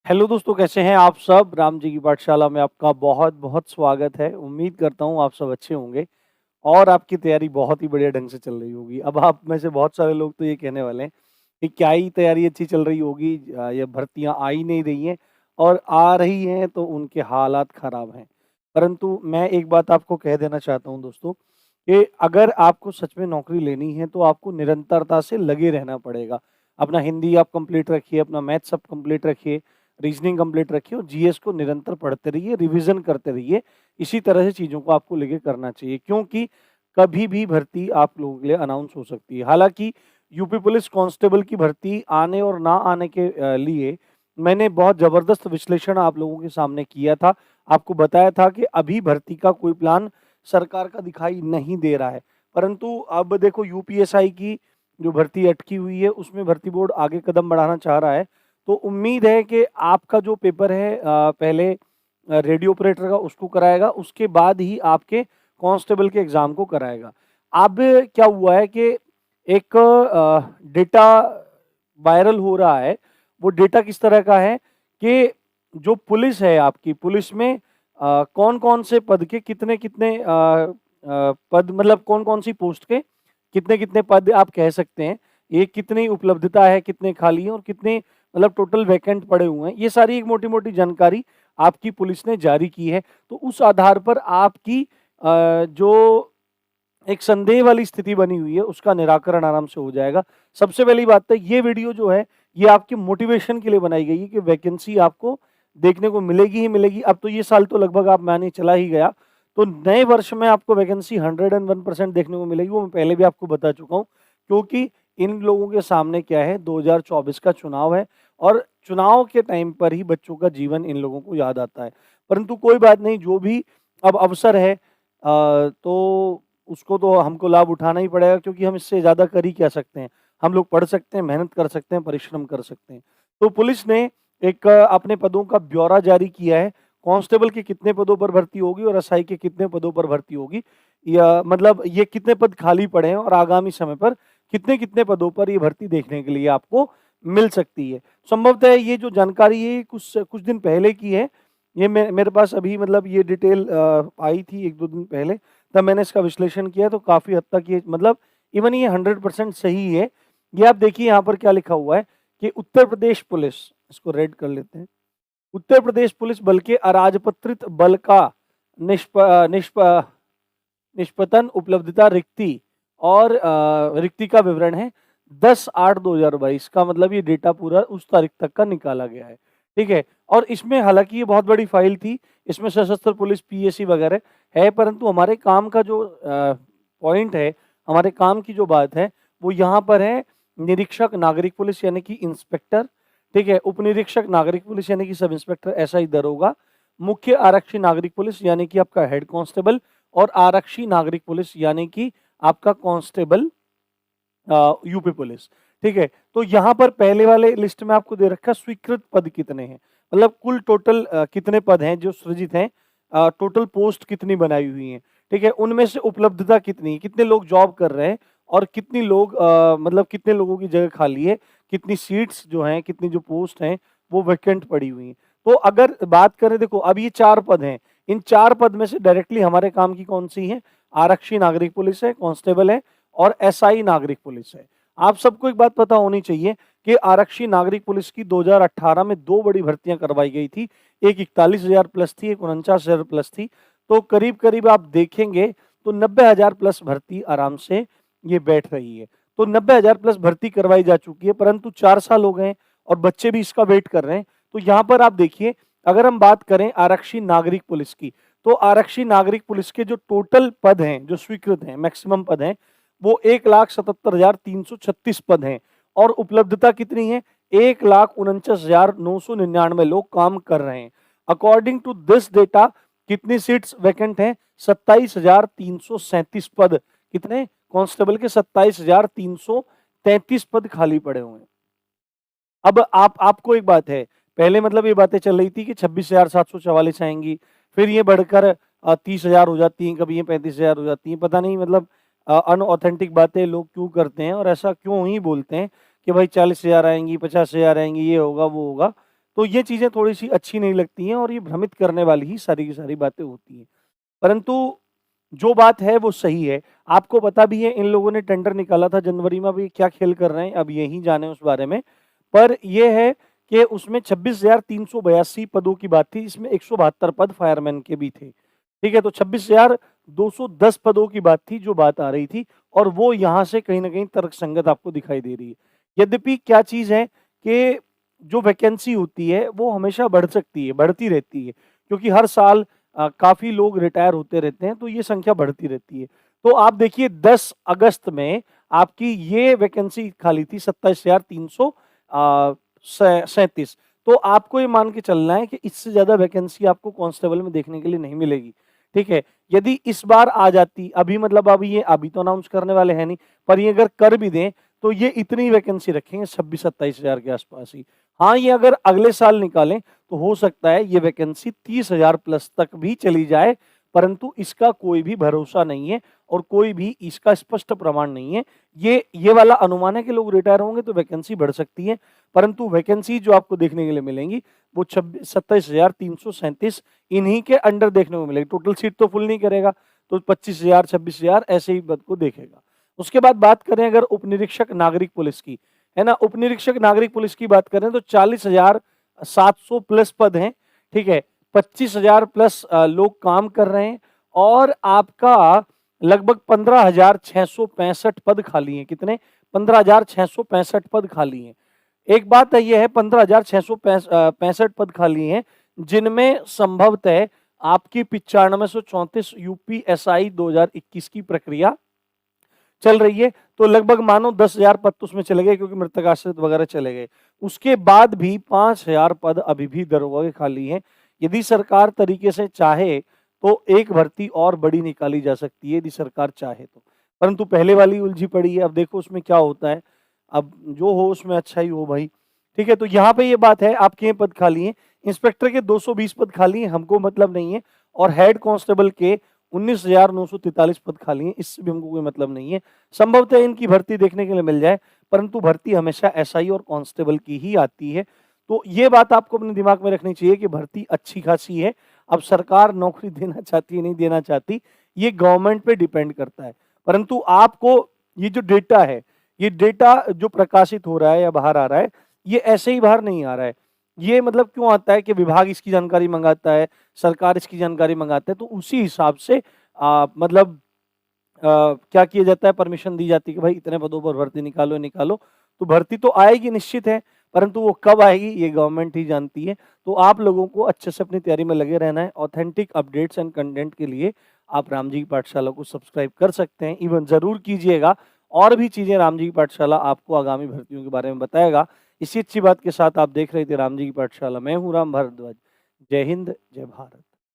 Hello दोस्तों, कैसे हैं आप सब? राम जी की पाठशाला में आपका बहुत-बहुत स्वागत है। उम्मीद करता हूँ आप सब अच्छे होंगे और आपकी तैयारी बहुत ही बढ़िया ढंग से चल रही होगी। अब आप में से बहुत सारे लोग तो ये कहने वाले हैं कि क्या ही तैयारी अच्छी चल रही होगी, ये भर्तियाँ आ ही नहीं रही हैं और आ रही हैं तो उनके हालात ख़राब हैं। परंतु मैं एक बात आपको कह देना चाहता हूँ दोस्तों कि अगर आपको सच में नौकरी लेनी है तो आपको निरंतरता से लगे रहना पड़ेगा। अपना हिंदी आप कंप्लीट रखिए, अपना मैथ्स आप कंप्लीट रखिए, रीजनिंग कंप्लीट रखिए और जीएस को निरंतर पढ़ते रहिए, रिवीजन करते रहिए। इसी तरह से चीज़ों को आपको लेके करना चाहिए क्योंकि कभी भी भर्ती आप लोगों के लिए अनाउंस हो सकती है। हालाँकि यूपी पुलिस कांस्टेबल की भर्ती आने और ना आने के लिए मैंने बहुत ज़बरदस्त विश्लेषण आप लोगों के सामने किया था। आपको बताया था कि अभी भर्ती का कोई प्लान सरकार का दिखाई नहीं दे रहा है। परंतु अब देखो यूपीएसआई की जो भर्ती अटकी हुई है, उसमें भर्ती बोर्ड आगे कदम बढ़ाना चाह रहा है। तो उम्मीद है कि आपका जो पेपर है पहले रेडियो ऑपरेटर का उसको कराएगा, उसके बाद ही आपके कांस्टेबल के एग्ज़ाम को कराएगा। अब क्या हुआ है कि एक डेटा वायरल हो रहा है, वो डेटा किस तरह का है कि जो पुलिस है आपकी, पुलिस में कौन-कौन से पद के कितने-कितने पद मतलब कौन-कौन सी पोस्ट के कितने-कितने पद आप कह सकते हैं, ये कितनी उपलब्धता है, कितने खाली हैं और कितने मतलब टोटल वैकेंट पड़े हुए हैं। ये सारी एक मोटी-मोटी जानकारी आपकी पुलिस ने जारी की है। तो उस आधार पर आपकी जो एक संदेह वाली स्थिति बनी हुई है, उसका निराकरण आराम से हो जाएगा। सबसे पहली बात तो ये वीडियो जो है, ये आपके मोटिवेशन के लिए बनाई गई है कि वैकेंसी आपको देखने को मिलेगी ही मिलेगी। अब तो ये साल तो लगभग आप मानिए चला ही गया, तो नए वर्ष में आपको वैकेंसी 101% देखने को मिलेगी, वो मैं पहले भी आपको बता चुका हूँ। क्योंकि इन लोगों के सामने क्या है, 2024 का चुनाव है और चुनाव के टाइम पर ही बच्चों का जीवन इन लोगों को याद आता है। परंतु कोई बात नहीं, जो भी अब अवसर है तो उसको तो हमको लाभ उठाना ही पड़ेगा क्योंकि हम इससे ज़्यादा कर ही क्या सकते हैं। हम लोग पढ़ सकते हैं, मेहनत कर सकते हैं, परिश्रम कर सकते हैं। तो पुलिस ने एक अपने पदों का ब्यौरा जारी किया है। कांस्टेबल के कितने पदों पर भर्ती होगी और एसआई के कितने पदों पर भर्ती होगी, या मतलब ये कितने पद खाली पड़े हैं और आगामी समय पर कितने-कितने पदों पर ये भर्ती देखने के लिए आपको मिल सकती है। संभवतः ये जो जानकारी है कुछ कुछ दिन पहले की है। ये मेरे पास अभी मतलब ये डिटेल आई थी 1-2 दिन पहले, तब मैंने इसका विश्लेषण किया तो काफ़ी हद तक ये मतलब इवन ये 100% सही है। ये आप देखिए यहाँ पर क्या लिखा हुआ है कि उत्तर प्रदेश पुलिस, इसको रेड कर लेते हैं। उत्तर प्रदेश पुलिस बल के अराजपत्रित बल का निष्प निष्प निष्पतन उपलब्धता रिक्ति और रिक्ति का विवरण है 10/8/2022 का, मतलब ये डेटा पूरा उस तारीख तक का निकाला गया है। ठीक है? और इसमें हालाँकि ये बहुत बड़ी फाइल थी, इसमें सशस्त्र पुलिस, पीएसी वगैरह है, परंतु हमारे काम का जो पॉइंट है, हमारे काम की जो बात है, वो यहाँ पर है निरीक्षक नागरिक पुलिस यानी कि इंस्पेक्टर, ठीक है? उपनिरीक्षक नागरिक पुलिस यानी कि सब इंस्पेक्टर, एसआई, दरोगा, मुख्य आरक्षी नागरिक पुलिस यानी कि आपका हेड कांस्टेबल और आरक्षी नागरिक पुलिस यानी कि आपका कांस्टेबल यूपी पुलिस, ठीक है? तो यहाँ पर पहले वाले लिस्ट में आपको दे रखा है स्वीकृत पद कितने हैं, मतलब कुल टोटल कितने पद हैं जो सृजित हैं, टोटल पोस्ट कितनी बनाई हुई हैं, ठीक है? उनमें से उपलब्धता कितनी है, कितने लोग जॉब कर रहे हैं और कितनी लोग मतलब कितने लोगों की जगह खाली है, कितनी सीट्स जो हैं, कितनी जो पोस्ट हैं, वो वैकेंट पड़ी हुई हैं। तो अगर बात करें, देखो अब ये 4 पद हैं, इन 4 पद में से डायरेक्टली हमारे काम की कौन-सी है? आरक्षी नागरिक पुलिस है, कांस्टेबल है और एसआई नागरिक पुलिस है। आप सबको एक बात पता होनी चाहिए कि आरक्षी नागरिक पुलिस की 2018 में 2 बड़ी भर्तियां करवाई गई थी। एक 41,000 प्लस थी, एक 49,000 प्लस थी। तो करीब-करीब आप देखेंगे तो 90,000 प्लस भर्ती आराम से ये बैठ रही है। तो 90,000 प्लस भर्ती करवाई जा चुकी है, परंतु 4 साल हो गए और बच्चे भी इसका वेट कर रहे हैं। तो यहाँ पर आप देखिए, अगर हम बात करें आरक्षी नागरिक पुलिस की, तो आरक्षी नागरिक पुलिस के जो टोटल पद हैं, जो स्वीकृत हैं, मैक्सिमम पद हैं, वो 1,77,336 पद हैं और उपलब्धता कितनी है? 1,49,999 लोग काम कर रहे हैं। अकॉर्डिंग टू दिस डेटा कितनी सीट्स वैकेंट हैं? 27,337 पद। कितने? कांस्टेबल के 27,333 पद खाली पड़े हुए हैं। अब आप आपको एक बात है, पहले मतलब ये बातें चल रही थी कि 26,744 आएँगी, फिर ये बढ़कर 30,000 हो जाती हैं, कभी ये 35,000 हो जाती हैं। पता नहीं मतलब अनऑथेंटिक बातें लोग क्यों करते हैं और ऐसा क्यों ही बोलते हैं कि भाई 40,000 आएँगी, 50,000 आएँगी, ये होगा, वो होगा। तो ये चीज़ें थोड़ी-सी अच्छी नहीं लगती हैं और ये भ्रमित करने वाली ही सारी की सारी बातें होती हैं। परंतु जो बात है वो सही है। आपको पता भी है इन लोगों ने टेंडर निकाला था जनवरी में, अभी क्या खेल कर रहे हैं, अब यही जाने उस बारे में। पर ये है कि उसमें 26,382 पदों की बात थी, इसमें 172 पद फायरमैन के भी थे। ठीक है, तो 26,210 पदों की बात थी जो बात आ रही थी, और वो यहाँ से कहीं न कहीं तर्कसंगत आपको दिखाई दे रही है। यद्यपि क्या चीज़ है कि जो वैकेंसी होती है वो हमेशा बढ़ सकती है, बढ़ती रहती है, क्योंकि हर साल काफ़ी लोग रिटायर होते रहते हैं, तो ये संख्या बढ़ती रहती है। तो आप देखिए 10 अगस्त में आपकी ये वैकेंसी खाली थी 27,300 37। तो आपको ये मान के चलना है कि इससे ज़्यादा वैकेंसी आपको कांस्टेबल में देखने के लिए नहीं मिलेगी। ठीक है? यदि इस बार आ जाती, अभी मतलब अभी तो अनाउंस करने वाले हैं नहीं, पर ये अगर कर भी दें, तो ये इतनी वैकेंसी रखेंगे 26-27 हज़ार के आसपास ही। हाँ, ये अगर अगले साल निकालें, तो हो सकता है ये वैकेंसी 30,000 प्लस तक भी चली जाए, परंतु इसका कोई भी भरोसा नहीं है और कोई भी इसका स्पष्ट प्रमाण नहीं है। ये वाला अनुमान है कि लोग रिटायर होंगे तो वैकेंसी बढ़ सकती है, परंतु वैकेंसी जो आपको देखने के लिए मिलेंगी वो 27,337 इन्हीं के अंडर देखने को मिलेगी। टोटल सीट तो फुल नहीं करेगा, तो 25,000 26,000 ऐसे ही पद को देखेगा। उसके बाद बात करें अगर उप निरीक्षक नागरिक पुलिस की, है ना, उप निरीक्षक नागरिक पुलिस की बात करें तो 40,700 प्लस पद हैं। ठीक है, 25,000 प्लस लोग काम कर रहे हैं और आपका लगभग 15,665 पद खाली हैं। कितने? 15,665 पद खाली हैं। एक बात है, ये है 15,665 पद खाली हैं, जिनमें संभवतः आपकी 9534 यूपीएसआई 2021 की प्रक्रिया चल रही है, तो लगभग मानो 10,000 पद तो उसमें चले गए क्योंकि मृतक आश्रित वगैरह चले गए। उसके बाद भी 5,000 पद अभी भी दरोगा के खाली हैं। यदि सरकार तरीके से चाहे तो एक भर्ती और बड़ी निकाली जा सकती है, यदि सरकार चाहे तो, परंतु पहले वाली उलझी पड़ी है। अब देखो उसमें क्या होता है, अब जो हो उसमें अच्छा ही हो भाई। ठीक है, तो यहाँ पे ये बात है, आपके ये पद खाली हैं। इंस्पेक्टर के 220 पद खाली हैं, हमको मतलब नहीं है, और हेड कांस्टेबल के 19,943 पद खाली हैं, इससे भी हमको कोई मतलब नहीं है। संभवतः इनकी भर्ती देखने के लिए मिल जाए, परंतु भर्ती हमेशा एसआई और कांस्टेबल की ही आती है। तो ये बात आपको अपने दिमाग में रखनी चाहिए कि भर्ती अच्छी खासी है। अब सरकार नौकरी देना चाहती है नहीं देना चाहती, ये गवर्नमेंट पे डिपेंड करता है। परंतु आपको ये जो डेटा है, ये डेटा जो प्रकाशित हो रहा है या बाहर आ रहा है, ये ऐसे ही बाहर नहीं आ रहा है। ये मतलब क्यों आता है कि विभाग इसकी जानकारी मंगाता है, सरकार इसकी जानकारी मंगाता है, तो उसी हिसाब से मतलब क्या किया जाता है, परमिशन दी जाती है कि भाई इतने पदों पर भर्ती निकालो निकालो। तो भर्ती तो आएगी निश्चित है, परंतु वो कब आएगी ये गवर्नमेंट ही जानती है। तो आप लोगों को अच्छे से अपनी तैयारी में लगे रहना है। ऑथेंटिक अपडेट्स एंड कंटेंट के लिए आप राम जी की पाठशाला को सब्सक्राइब कर सकते हैं, इवन जरूर कीजिएगा। और भी चीजें राम जी की पाठशाला आपको आगामी भर्तियों के बारे में बताएगा। इसी अच्छी बात के साथ आप देख रहे थे राम जी की पाठशाला। मैं हूँ राम भारद्वाज। जय हिंद, जय भारत।